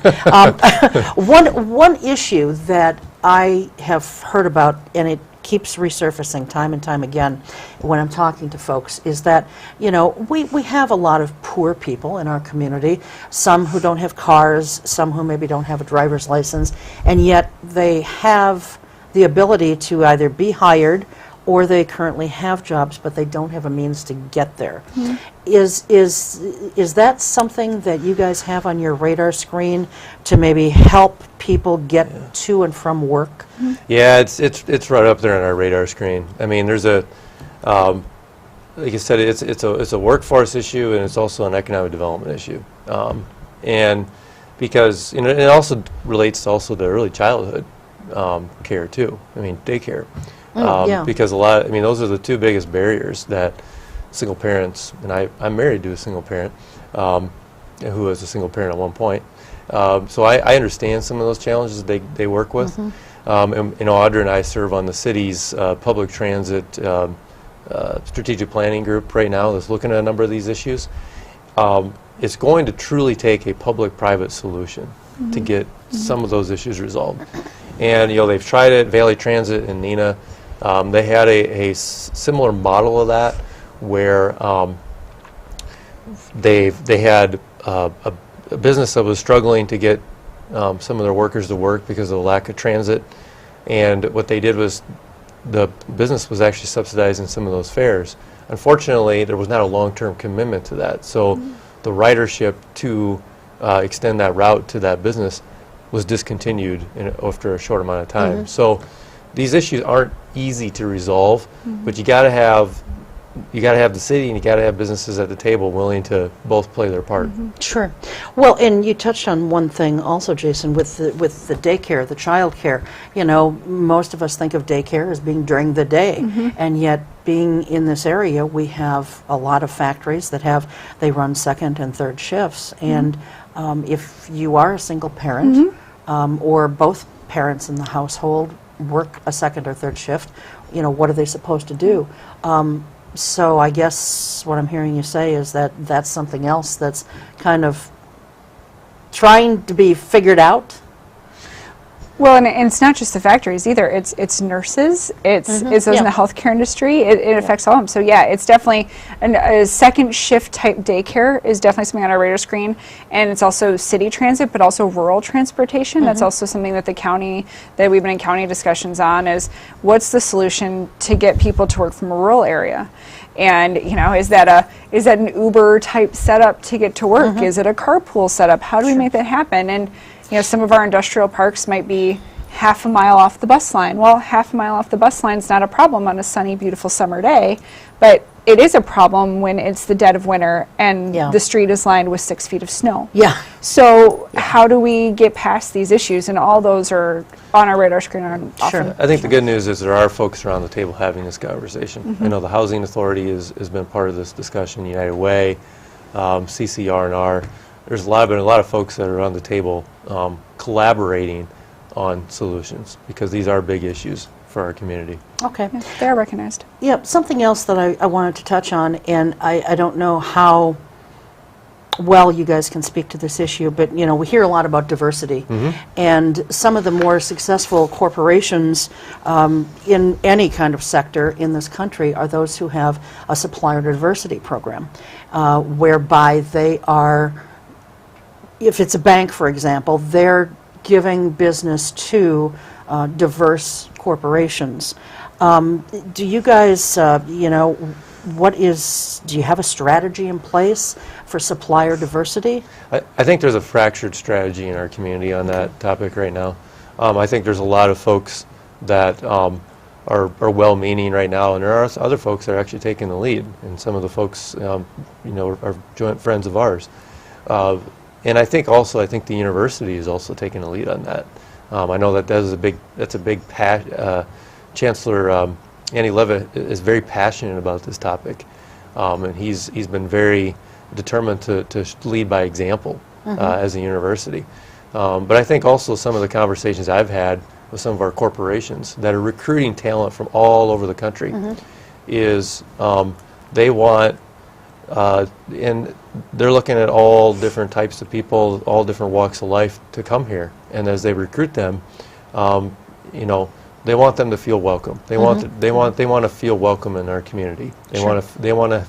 One issue that I have heard about, and it keeps resurfacing time and time again when I'm talking to folks, is that, we have a lot of poor people in our community, some who don't have cars, some who maybe don't have a driver's license, and yet they have the ability to either be hired or they currently have jobs, but they don't have a means to get there. Mm-hmm. Is that something that you guys have on your radar screen to maybe help people get to and from work? Mm-hmm. Yeah, it's right up there on our radar screen. I mean, there's a, like you said, it's a workforce issue, and it's also an economic development issue. And because it also relates to also the early childhood care too. I mean, daycare. Yeah. Because those are the two biggest barriers that single parents, and I'm married to a single parent who was a single parent at one point. So I understand some of those challenges they work with. And Audra and I serve on the city's public transit strategic planning group right now that's looking at a number of these issues. It's going to truly take a public-private solution to get some of those issues resolved. And they've tried it, Valley Transit and Neenah. They had a similar model of that where they had a business that was struggling to get some of their workers to work because of the lack of transit. And what they did was the business was actually subsidizing some of those fares. Unfortunately, there was not a long-term commitment to that. So the ridership to extend that route to that business was discontinued after a short amount of time. So these issues aren't easy to resolve, but you got to have the city and you got to have businesses at the table willing to both play their part. Sure. Well, and you touched on one thing also, Jason, with the daycare, the childcare. Most of us think of daycare as being during the day, and yet being in this area, we have a lot of factories that they run second and third shifts, and if you are a single parent or both parents in the household work a second or third shift, what are they supposed to do? So I guess what I'm hearing you say is that that's something else that's kind of trying to be figured out. Well, and it's not just the factories either. It's nurses. It's those in the healthcare industry. It affects all of them. So yeah, it's definitely a second shift type daycare is definitely something on our radar screen, and it's also city transit, but also rural transportation. That's also something that we've been in county discussions on. Is what's the solution to get people to work from a rural area? And is that an Uber type setup to get to work? Is it a carpool setup? How do we make that happen? And some of our industrial parks might be half a mile off the bus line. Well, half a mile off the bus line is not a problem on a sunny, beautiful summer day, but it is a problem when it's the dead of winter and the street is lined with 6 feet of snow. Yeah. So how do we get past these issues? And all those are on our radar screen often. I think the good news is there are folks around the table having this conversation. I know the Housing Authority has been part of this discussion, United Way, CCR&R. There's been a lot of folks that are on the table collaborating on solutions because these are big issues for our community. Okay. Yeah, they are recognized. Yeah, something else that I wanted to touch on, and I don't know how well you guys can speak to this issue, but we hear a lot about diversity, and some of the more successful corporations in any kind of sector in this country are those who have a supplier diversity program, whereby they are, if it's a bank, for example, they're giving business to diverse corporations. Do you guys, do you have a strategy in place for supplier diversity? I think there's a fractured strategy in our community on that topic right now. I think there's a lot of folks that are well-meaning right now, and there are other folks that are actually taking the lead, and some of the folks, are joint friends of ours. And I think the university is also taking the lead on that. I know that's a big Chancellor Andy Levitt is very passionate about this topic, and he's been very determined to lead by example as a university. But I think also some of the conversations I've had with some of our corporations that are recruiting talent from all over the country is they want, and they're looking at all different types of people, all different walks of life to come here. And as they recruit them, you know, they want them to feel welcome. They want to feel welcome in our community. They want to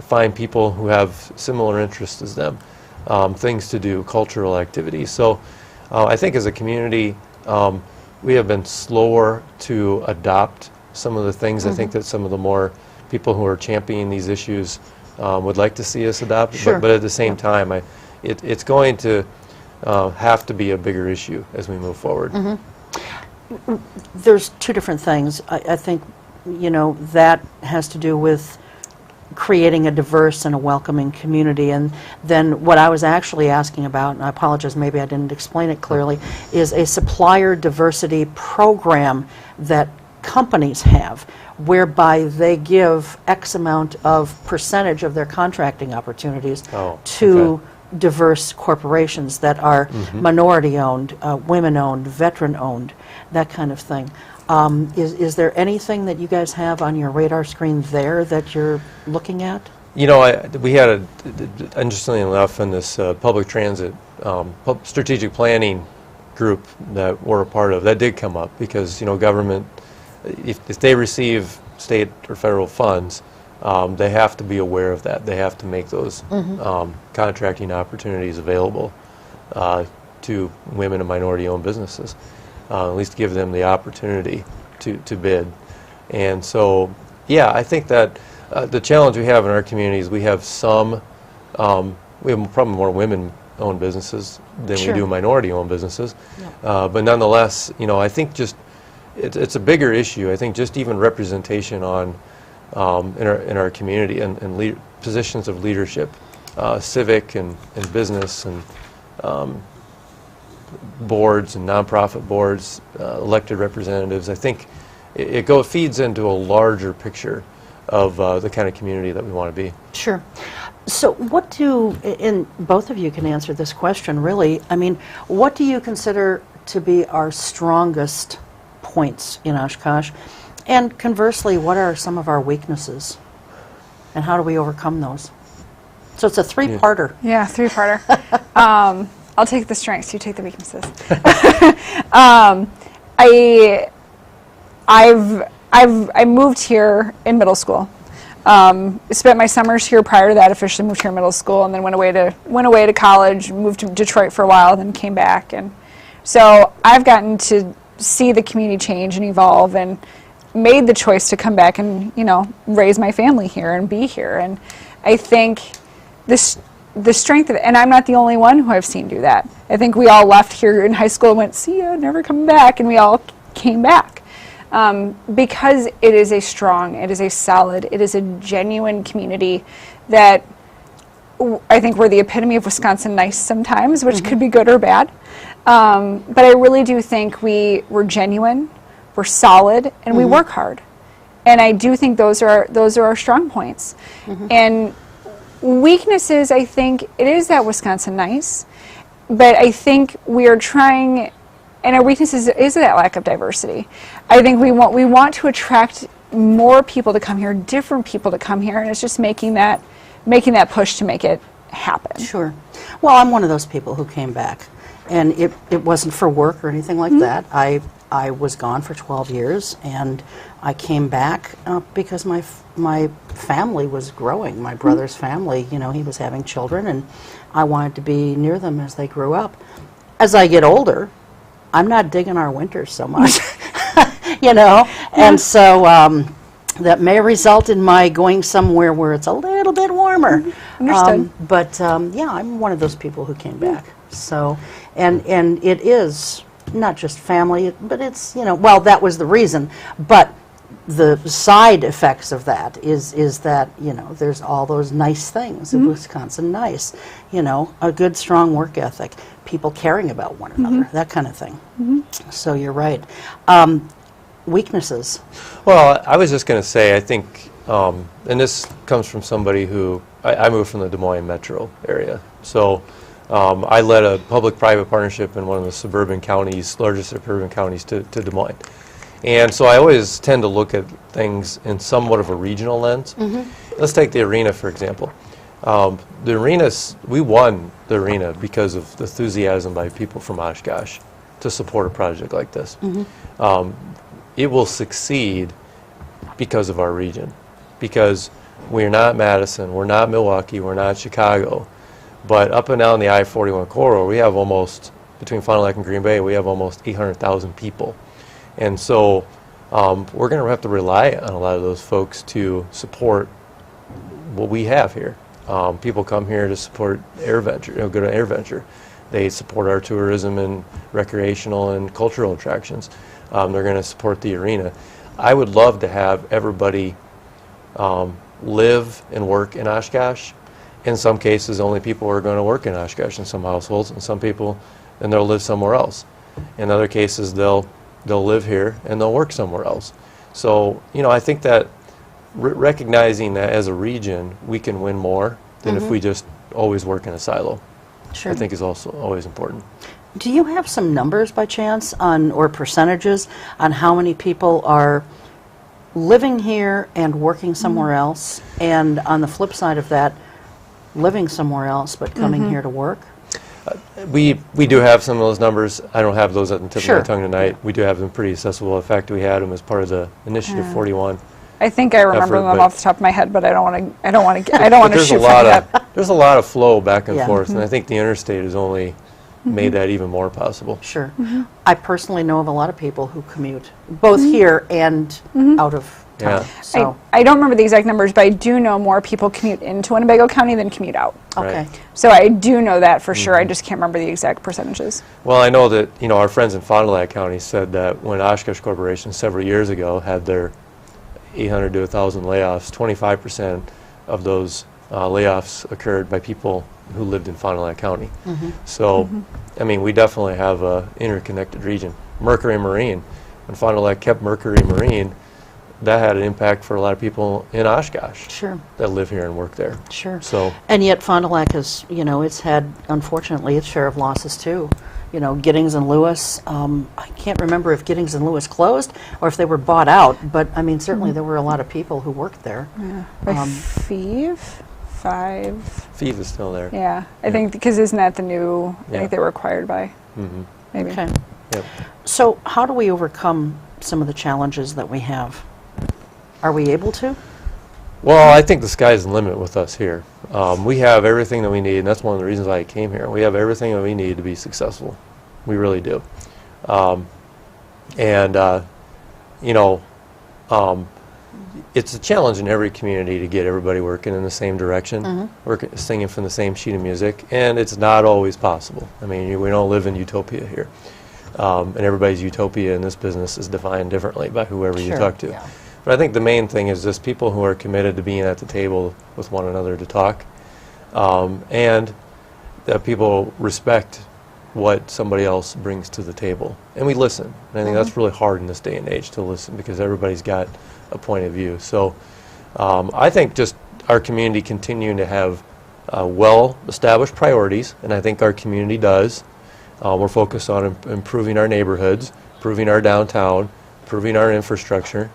find people who have similar interests as them, things to do, cultural activities. So I think as a community, we have been slower to adopt some of the things. I think that some of the more people who are championing these issues would like to see us adopt. Sure. But at the same time, it's going to have to be a bigger issue as we move forward. There's two different things. I think, you know, that has to do with creating a diverse and a welcoming community. And then what I was actually asking about, and I apologize, maybe I didn't explain it clearly, is a supplier diversity program that companies have, whereby they give X amount of percentage of their contracting opportunities to diverse corporations that are minority-owned, women-owned, veteran-owned, that kind of thing. Is there anything that you guys have on your radar screen there that you're looking at? You know, we had, interestingly enough, in this public transit strategic planning group that we're a part of, that did come up because, you know, government, if they receive state or federal funds, they have to be aware of that. They have to make those contracting opportunities available to women and minority-owned businesses, at least give them the opportunity to bid. And so, yeah, I think that the challenge we have in our community is we have some, we have probably more women-owned businesses than we do minority-owned businesses. But nonetheless, you know, I think just it's a bigger issue. I think just even representation on in our community and positions of leadership, civic and business and boards and nonprofit boards, elected representatives. I think it feeds into a larger picture of the kind of community that we want to be. Sure. So what do, and both of you can answer this question really, I mean, what do you consider to be our strongest points in Oshkosh? And conversely, what are some of our weaknesses? And how do we overcome those? So it's a three-parter. Yeah, three-parter. I'll take the strengths, you take the weaknesses. I moved here in middle school. Spent my summers here prior to that, officially moved here in middle school, and then went away to college, moved to Detroit for a while, then came back. And so I've gotten to see the community change and evolve, and made the choice to come back and, you know, raise my family here and be here. And I think the strength of it, and I'm not the only one who I've seen do that. I think we all left here in high school and went, see ya, never coming back, and we all came back. Because it is a strong, it is a solid, it is a genuine community that I think we're the epitome of Wisconsin nice sometimes, which could be good or bad. But I really do think we're genuine, we're solid, and we work hard. And I do think those are our strong points. And weaknesses, I think, it is that Wisconsin nice, but I think we are trying, and our weaknesses is that lack of diversity. I think we want to attract more people to come here, different people to come here, and it's just making that push to make it happen. Sure. Well, I'm one of those people who came back, and it wasn't for work or anything like that. I was gone for 12 years, and I came back because my family was growing. My brother's family, you know, he was having children, and I wanted to be near them as they grew up. As I get older, I'm not digging our winters so much, you know, and so that may result in my going somewhere where it's a little bit warmer. Understood. But yeah, I'm one of those people who came back. So, and it is not just family, but it's, you know, well, that was the reason, but the side effects of that is that, you know, there's all those nice things of Wisconsin nice, you know, a good strong work ethic, people caring about one another, that kind of thing. So you're right. Weaknesses? Well, I was just going to say, I think, and this comes from somebody who, I moved from the Des Moines metro area, so I led a public-private partnership in one of the suburban counties, largest suburban counties to Des Moines. And so I always tend to look at things in somewhat of a regional lens. Let's take the arena, for example. The arenas, we won the arena because of the enthusiasm by people from Oshkosh. to support a project like this. It will succeed because of our region, because we're not Madison, we're not Milwaukee, we're not Chicago, but up and down the I-41 corridor, we have almost, between Fond du Lac and Green Bay, we have almost 800,000 people. And so we're going to have to rely on a lot of those folks to support what we have here. People come here to support AirVenture, go to AirVenture. They support our tourism and recreational and cultural attractions. They're going to support the arena. I would love to have everybody live and work in Oshkosh. In some cases, only people are going to work in Oshkosh in some households, and some people, then they'll live somewhere else. In other cases, they'll live here and they'll work somewhere else. So, you know, I think that recognizing that as a region, we can win more than if we just always work in a silo. Sure. I think is also always important. Do you have some numbers by chance on, or percentages on how many people are living here and working somewhere else, and on the flip side of that, living somewhere else but coming here to work? We do have some of those numbers. I don't have those at the tip Sure. of my tongue tonight. We do have them pretty accessible. In fact, we had them as part of the Initiative 41. I think I remember Effort, them but- off the top of my head, but I don't want to There's shoot a from lot the of hip. there's a lot of flow back and Yeah. forth, and I think the interstate has only made that even more possible. Sure. I personally know of a lot of people who commute, both here and out of town. Yeah. So, I don't remember the exact numbers, but I do know more people commute into Winnebago County than commute out. okay. Right. So I do know that for sure. I just can't remember the exact percentages. Well, I know that, you know, our friends in Fond du Lac County said that when Oshkosh Corporation several years ago had their 800 to 1,000 layoffs, 25% of those layoffs occurred by people who lived in Fond du Lac County. So, I mean, we definitely have a interconnected region. Mercury Marine, when Fond du Lac kept Mercury Marine, that had an impact for a lot of people in Oshkosh Sure. that live here and work there. Sure. So, And yet Fond du Lac has, you know, it's had, unfortunately, its share of losses too. You know, Giddings and Lewis, I can't remember if Giddings and Lewis closed or if they were bought out, but I mean, certainly there were a lot of people who worked there. By five. Five is still there. Yeah, I think because isn't that the new? I Yeah. think they were acquired by. Maybe. Okay. Yep. So how do we overcome some of the challenges that we have? Are we able to? Well, I think the sky's the limit with us here. We have everything that we need, and that's one of the reasons why I came here. We have everything that we need to be successful. We really do. You know, it's a challenge in every community to get everybody working in the same direction, singing from the same sheet of music, and it's not always possible. I mean, we don't live in utopia here. And everybody's utopia in this business is defined differently by whoever you Sure, talk to. yeah. But I think the main thing is just people who are committed to being at the table with one another to talk, and that people respect what somebody else brings to the table. And we listen. And I think that's really hard in this day and age to listen because everybody's got a point of view. So I think just our community continuing to have well-established priorities, and I think our community does. We're focused on improving our neighborhoods, improving our downtown, improving our infrastructure,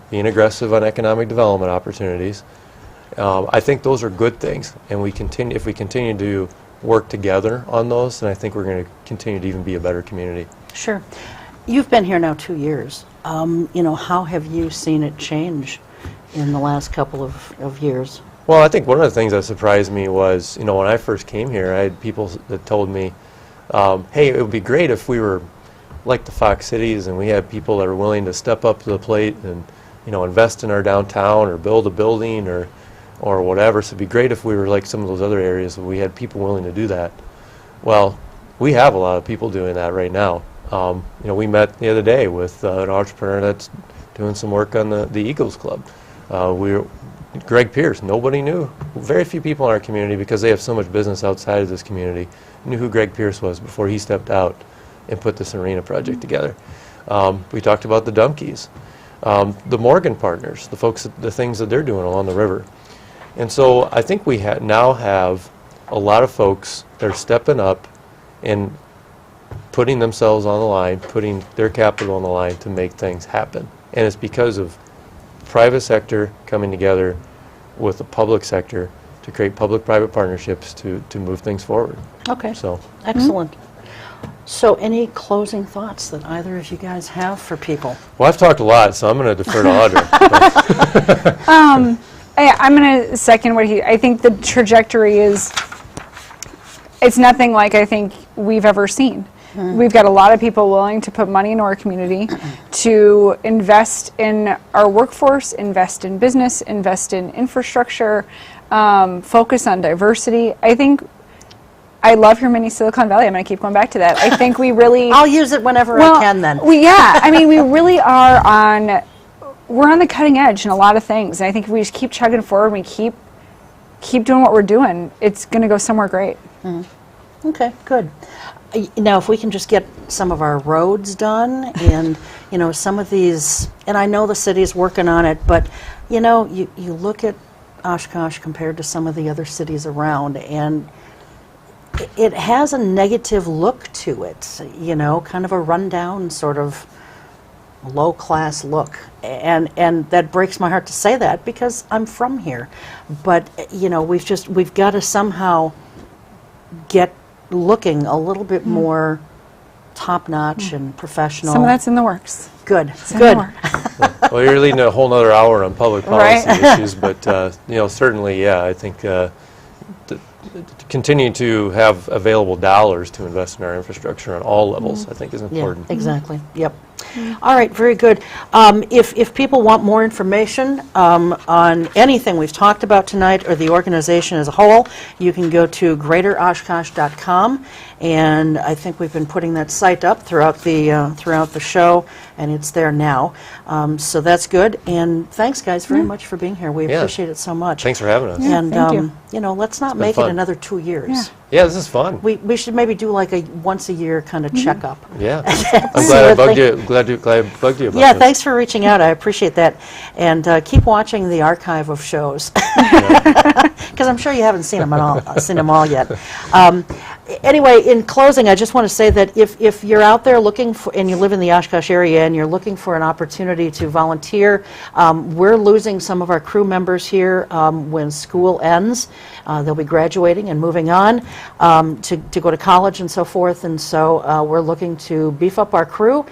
being aggressive on economic development opportunities. I think those are good things, and if we continue to work together on those, then I think we're going to continue to even be a better community. Sure. You've been here now 2 years. You know, how have you seen it change in the last couple of years? Well, I think one of the things that surprised me was, you know, when I first came here, I had people that told me, hey, it would be great if we were like the Fox Cities and we had people that are willing to step up to the plate and, you know, invest in our downtown or build a building or whatever. So it'd be great if we were like some of those other areas where we had people willing to do that. Well, we have a lot of people doing that right now. You know, we met the other day with an entrepreneur that's doing some work on the Eagles Club. Greg Pierce, nobody knew. Very few people in our community, because they have so much business outside of this community, knew who Greg Pierce was before he stepped out and put this arena project together. We talked about the Dumkeys, the Morgan Partners, the things that they're doing along the river. And so I think we now have a lot of folks that are stepping up and putting themselves on the line, putting their capital on the line to make things happen. And it's because of private sector coming together with the public sector to create public-private partnerships to move things forward. Okay. So, Excellent. So any closing thoughts that either of you guys have for people? Well, I've talked a lot, so I'm going to defer to Audra. I'm going to second what I think the trajectory is, it's nothing like I think we've ever seen. We've got a lot of people willing to put money into our community to invest in our workforce, invest in business, invest in infrastructure, focus on diversity. I love your mini Silicon Valley. I'm going to keep going back to that. I think we really... I'll use it whenever I can then. We really are we're on the cutting edge in a lot of things. And I think if we just keep chugging forward, we keep doing what we're doing, it's going to go somewhere great. Okay, good. Now, if we can just get some of our roads done and, some of these, and I know the city's working on it, but, you look at Oshkosh compared to some of the other cities around, and it has a negative look to it, kind of a rundown sort of low-class look. And that breaks my heart to say that because I'm from here. But, we've got to somehow get looking a little bit more top-notch and professional. Some of that's in the works. Good, It's in good. the works. Well, you're leading a whole nother hour on public policy issues, but certainly, I think to continue to have available dollars to invest in our infrastructure on all levels, I think is important. Yeah, exactly. Yep. All right, very good. If people want more information on anything we've talked about tonight or the organization as a whole, you can go to greateroshkosh.com, and I think we've been putting that site up throughout the show, and it's there now. So that's good. And thanks, guys, very much for being here. We appreciate it so much. Thanks for having us. And thank you. Let's not make it another 2 years. Yeah, this is fun. We should maybe do like a once-a-year kind of checkup. Yeah. I'm glad I bugged you. Glad I bugged you about Yeah, this. thanks for reaching out. I appreciate that. And keep watching the archive of shows. Because I'm sure you haven't seen them all yet. Anyway, in closing, I just want to say that if you're out there looking for, and you live in the Oshkosh area, and you're looking for an opportunity to volunteer, we're losing some of our crew members here when school ends. They'll be graduating and moving on to go to college and so forth, and so we're looking to beef up our crew.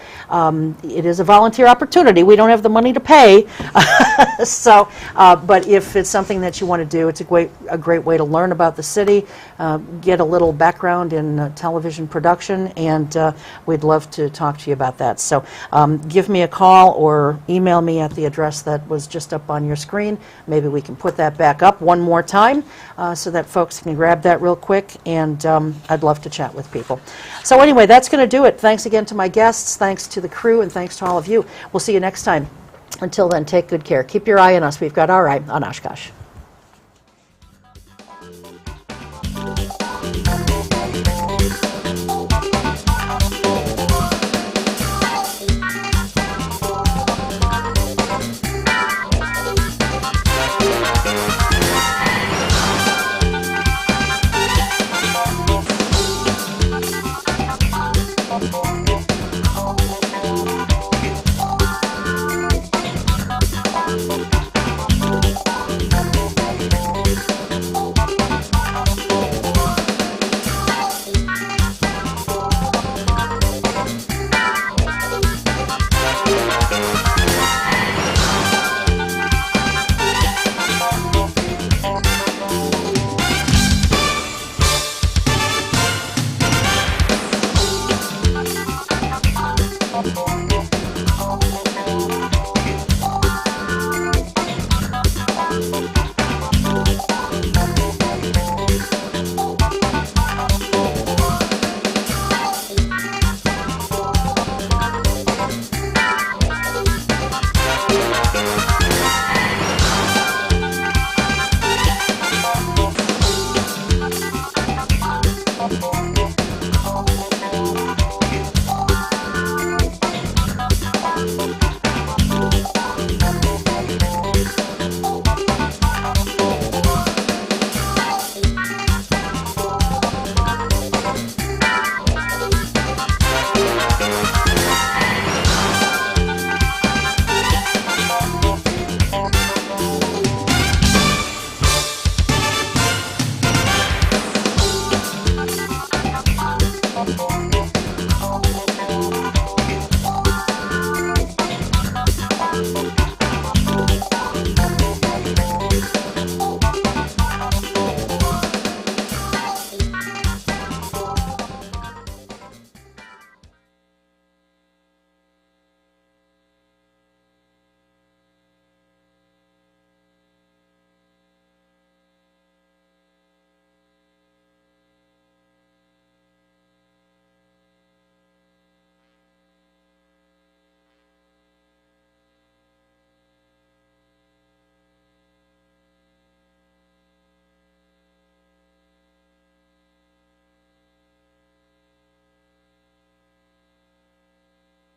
It is a volunteer opportunity. We don't have the money to pay, but if it's something that you want to do, it's a great way to learn about the city, get a little background in television production, and we'd love to talk to you about that. So give me a call or email me at the address that was just up on your screen. Maybe we can put that back up one more time so that folks can grab that real quick, and I'd love to chat with people. So anyway, that's going to do it. Thanks again to my guests, thanks to the crew, and thanks to all of you. We'll see you next time. Until then, take good care. Keep your eye on us. We've got our eye on Oshkosh.